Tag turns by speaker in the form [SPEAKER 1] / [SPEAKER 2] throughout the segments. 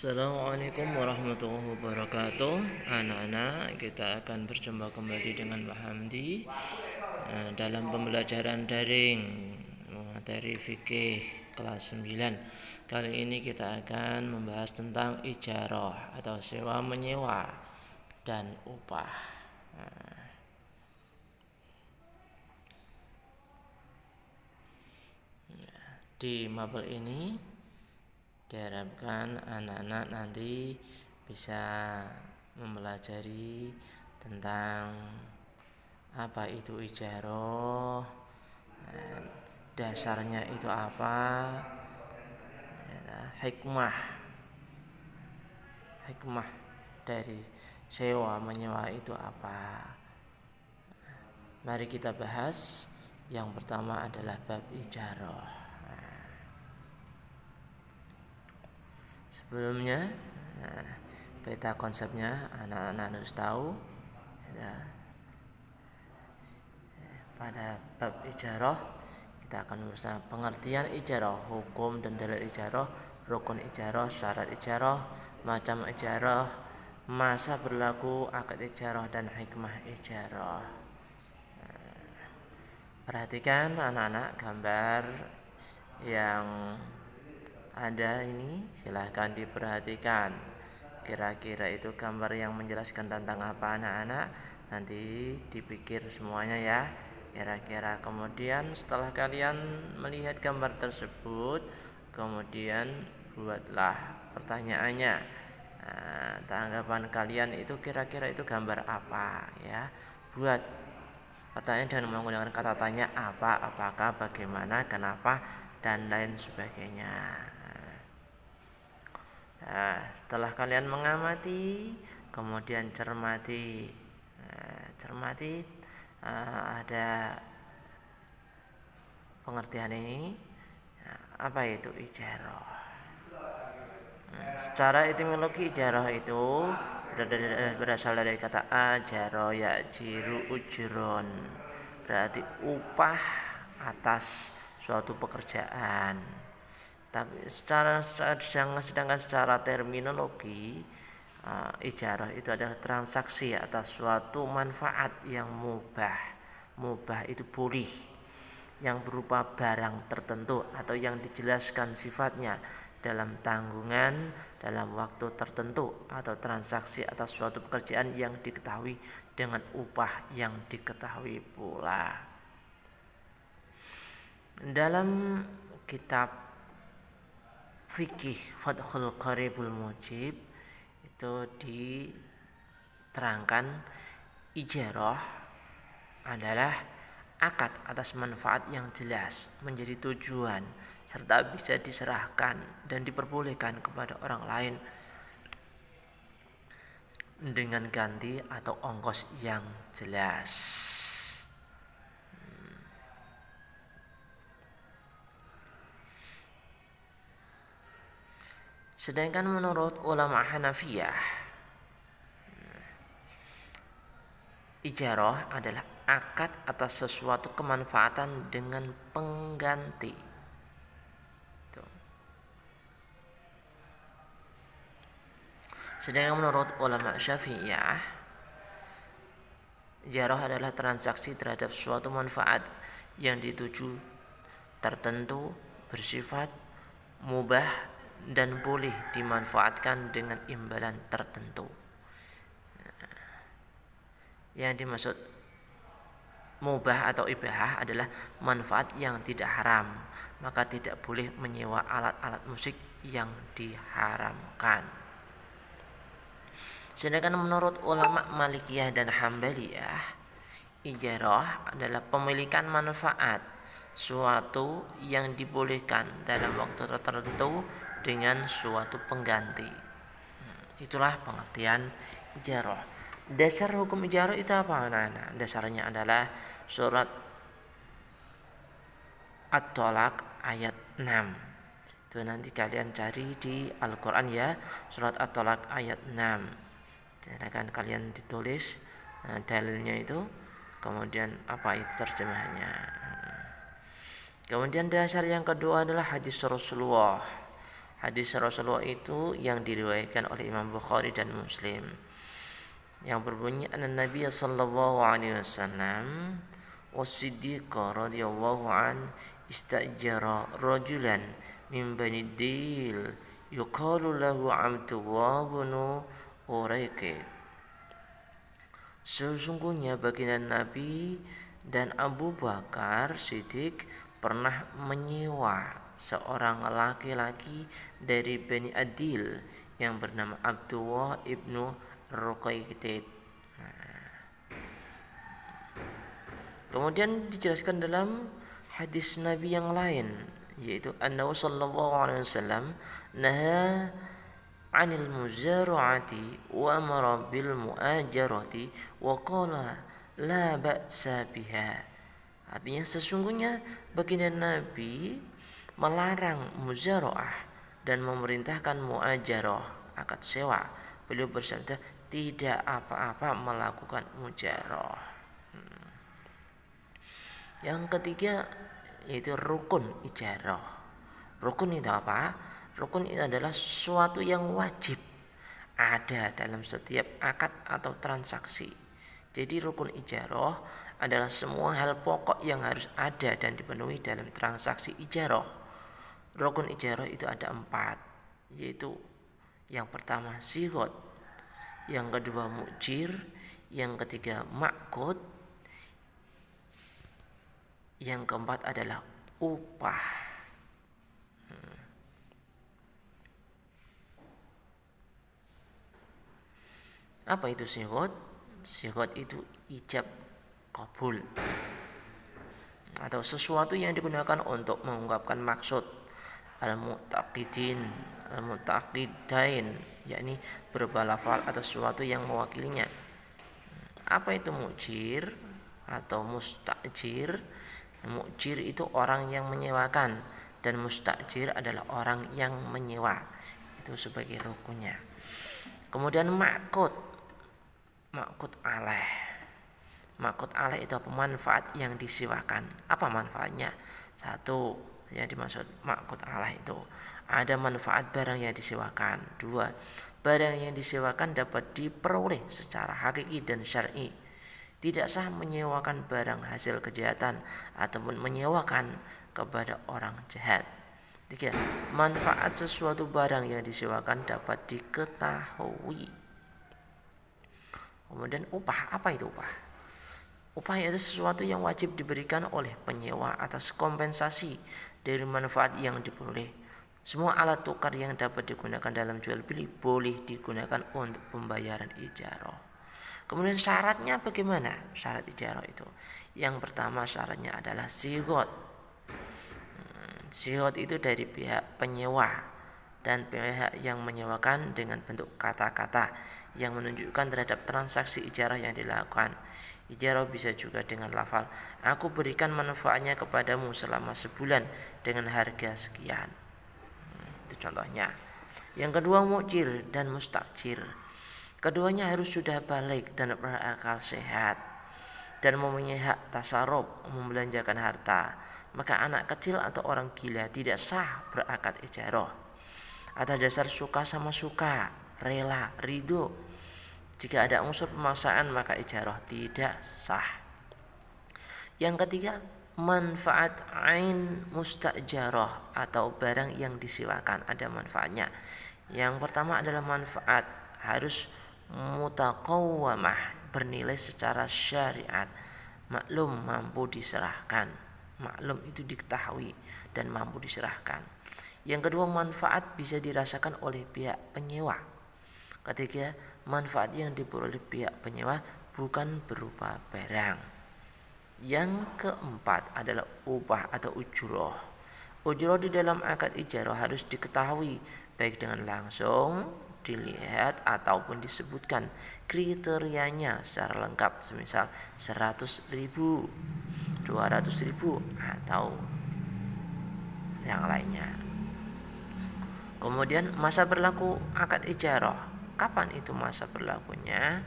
[SPEAKER 1] Assalamualaikum warahmatullahi wabarakatuh. Anak-anak, kita akan berjumpa kembali dengan Pak Hamdi dalam pembelajaran daring materi fikih kelas 9. Kali ini kita akan membahas tentang ijarah atau sewa menyewa dan upah. Di mapel ini diharapkan anak-anak nanti bisa mempelajari tentang apa itu ijarah, dasarnya itu apa, hikmah dari sewa menyewa itu apa. Mari kita bahas. Yang pertama adalah bab ijarah. Sebelumnya peta konsepnya anak-anak harus tahu pada bab ijarah kita akan berusaha pengertian ijarah, hukum dan dalil ijarah, rukun ijarah, syarat ijarah, macam ijarah, masa berlaku akad ijarah dan hikmah ijarah. Perhatikan anak-anak gambar yang ada ini, silahkan diperhatikan. Kira-kira itu gambar yang menjelaskan tentang apa anak-anak? Nanti dipikir semuanya ya. Kira-kira kemudian setelah kalian melihat gambar tersebut, kemudian buatlah pertanyaannya. Tanggapan kalian itu kira-kira itu gambar apa ya? Buat pertanyaan dengan menggunakan kata tanya apa, apakah, bagaimana, kenapa, dan lain sebagainya. Setelah kalian mengamati, kemudian cermati, ada pengertian ini. Apa itu ijarah? Secara etimologi ijarah itu berasal dari kata ajaro yajiru ujron, berarti upah atas suatu pekerjaan. Tapi sedangkan secara terminologi ijarah itu adalah transaksi atas suatu manfaat yang mubah itu boleh, yang berupa barang tertentu atau yang dijelaskan sifatnya dalam tanggungan dalam waktu tertentu, atau transaksi atas suatu pekerjaan yang diketahui dengan upah yang diketahui pula. Dalam kitab fikih Fathul Qaribul Mujib itu diterangkan ijarah adalah akad atas manfaat yang jelas menjadi tujuan serta bisa diserahkan dan diperbolehkan kepada orang lain dengan ganti atau ongkos yang jelas. Sedangkan menurut ulama Hanafiyah, ijarah adalah akad atas sesuatu kemanfaatan dengan pengganti. Sedangkan menurut ulama Syafi'iyah, ijarah adalah transaksi terhadap suatu manfaat yang dituju tertentu, bersifat mubah dan boleh dimanfaatkan dengan imbalan tertentu. Yang dimaksud mubah atau ibahah adalah manfaat yang tidak haram, maka tidak boleh menyewa alat-alat musik yang diharamkan. Sedangkan menurut ulama Malikiyah dan Hambaliyah, ijarah adalah pemilikan manfaat suatu yang dibolehkan dalam waktu tertentu dengan suatu pengganti. Itulah pengertian ijarah. Dasar hukum ijarah itu apa anak-anak? Dasarnya adalah surat At-Tolak ayat 6. Itu nanti kalian cari di Al-Quran ya, surat At-Tolak ayat 6. Silakan kalian ditulis dalilnya itu, kemudian apa itu terjemahannya. Kemudian dasar yang kedua adalah hadis Rasulullah. Hadis Rasulullah itu yang diriwayatkan oleh Imam Bukhari dan Muslim, yang berbunyi anna Nabi sallallahu alaihi wasallam was-Siddiq radhiyallahu an istajara rajulan min Bani Dil yuqalu lahu Abdullah bin Uraiqid. Sesungguhnya baginda Nabi dan Abu Bakar Siddiq pernah menyewa seorang laki-laki dari Bani Adil yang bernama Abdullah ibnu Ruqaiqid. Kemudian dijelaskan dalam hadis Nabi yang lain, yaitu annahu sallallahu alaihi wasallam naha 'anil muzara'ati wa amara bil mu'ajarati wa qala la ba'sa biha. Artinya sesungguhnya baginda Nabi melarang muzara'ah dan memerintahkan mu'ajarah, akad sewa. Beliau bersabda, tidak apa-apa melakukan mujarah. Yang ketiga yaitu rukun ijarah. Rukun itu apa? Rukun itu adalah sesuatu yang wajib ada dalam setiap akad atau transaksi. Jadi rukun ijarah adalah semua hal pokok yang harus ada dan dipenuhi dalam transaksi ijarah. Rukun ijarah itu ada 4, yaitu yang pertama sigot, yang kedua mujir, yang ketiga ma'qud, yang keempat adalah upah. Apa itu sigot? Sigot itu ijab kabul, atau sesuatu yang digunakan untuk mengungkapkan maksud al-mu'taqidin, al-mu'taqidain, yakni berupa lafal atau sesuatu yang mewakilinya. Apa itu mujir atau mustajir? Mujir itu orang yang menyewakan dan mustajir adalah orang yang menyewa. Itu sebagai rukunnya. Kemudian ma'qud. Ma'qud alaih. Ma'qud alaih itu apa? Manfaat yang disewakan. Apa manfaatnya? 1, yang dimaksud ma'qud alaih itu ada manfaat barang yang disewakan. 2, barang yang disewakan dapat diperoleh secara hakiki dan syar'i. Tidak sah menyewakan barang hasil kejahatan ataupun menyewakan kepada orang jahat. 3, manfaat sesuatu barang yang disewakan dapat diketahui. Kemudian upah. Apa itu upah? Upah itu sesuatu yang wajib diberikan oleh penyewa atas kompensasi dari manfaat yang diperoleh. Semua alat tukar yang dapat digunakan dalam jual beli boleh digunakan untuk pembayaran ijarah. Kemudian syaratnya bagaimana? Syarat ijarah itu, yang pertama syaratnya adalah sigot. Sigot itu dari pihak penyewa dan pihak yang menyewakan dengan bentuk kata-kata yang menunjukkan terhadap transaksi ijarah yang dilakukan. Ijarah bisa juga dengan lafal, aku berikan manfaatnya kepadamu selama sebulan dengan harga sekian. Itu contohnya. Yang kedua mujir dan mustajir. Keduanya harus sudah balik dan berakal sehat dan mempunyai hak tasarruf membelanjakan harta. Maka anak kecil atau orang gila tidak sah berakad ijarah. Atas dasar suka sama suka, rela, ridho. Jika ada unsur pemaksaan maka ijarah tidak sah. Yang ketiga, manfaat ain mustajarah atau barang yang disewakan ada manfaatnya. Yang pertama adalah manfaat harus mutaqawwamah, bernilai secara syariat, maklum, mampu diserahkan. Maklum itu diketahui dan mampu diserahkan. Yang kedua, manfaat bisa dirasakan oleh pihak penyewa. Ketiga, manfaat yang diperoleh pihak penyewa bukan berupa barang. Yang keempat adalah upah atau ujroh. Ujroh di dalam akad ijarah harus diketahui baik dengan langsung dilihat ataupun disebutkan kriterianya secara lengkap, semisal 100.000, 200.000 atau yang lainnya. Kemudian masa berlaku akad ijarah. Kapan itu masa berlakunya?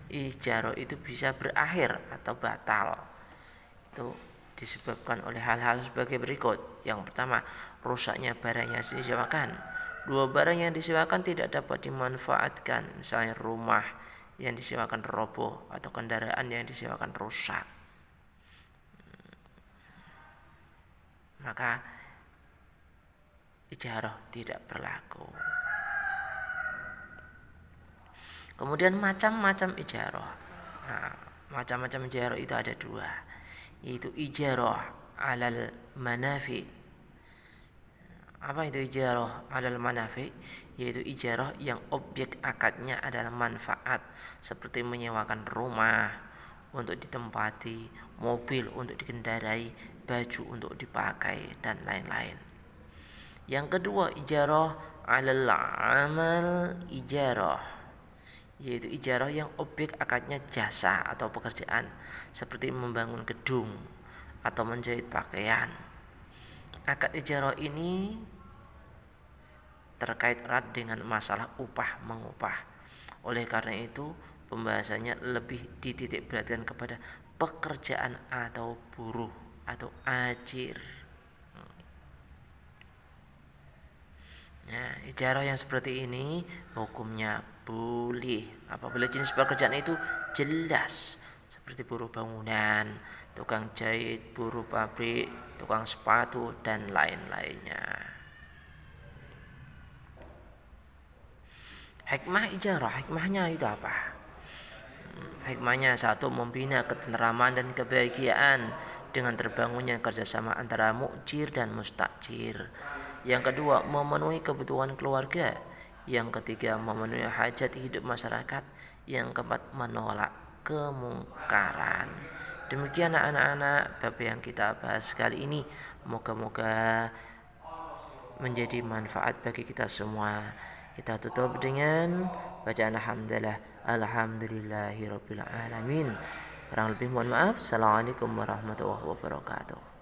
[SPEAKER 1] Ijarah itu bisa berakhir atau batal. Itu disebabkan oleh hal-hal sebagai berikut. Yang pertama, rusaknya barang yang disewakan. Dua barang yang disewakan tidak dapat dimanfaatkan, misalnya rumah yang disewakan roboh atau kendaraan yang disewakan rusak. Maka ijarah tidak berlaku. Kemudian macam-macam ijarah. Nah, macam-macam ijarah itu ada dua, yaitu ijarah alal manafi. Apa itu ijarah alal manafi? Yaitu ijarah yang objek akadnya adalah manfaat, seperti menyewakan rumah untuk ditempati, mobil untuk dikendarai, baju untuk dipakai, dan lain-lain. Yang kedua, ijarah alal amal ijarah, yaitu ijarah yang objek akadnya jasa atau pekerjaan, seperti membangun gedung atau menjahit pakaian. Akad ijarah ini terkait erat dengan masalah upah mengupah. Oleh karena itu, pembahasannya lebih dititik beratkan kepada pekerjaan atau buruh atau ajir. Nah, ijarah yang seperti ini hukumnya boleh apabila jenis pekerjaan itu jelas, seperti buruh bangunan, tukang jahit, buruh pabrik, tukang sepatu, dan lain-lainnya. Hikmah ijarah, hikmahnya itu apa? Hikmahnya, satu, membina ketenteraman dan kebahagiaan dengan terbangunnya kerjasama antara mukjir dan mustajir. Yang kedua, memenuhi kebutuhan keluarga. Yang ketiga, memenuhi hajat hidup masyarakat. Yang keempat, menolak kemungkaran. Demikian anak-anak bab yang kita bahas kali ini. Moga-moga menjadi manfaat bagi kita semua. Kita tutup dengan bacaan alhamdulillahirabbil alamin. Kurang lebih mohon maaf. Assalamualaikum warahmatullahi wabarakatuh.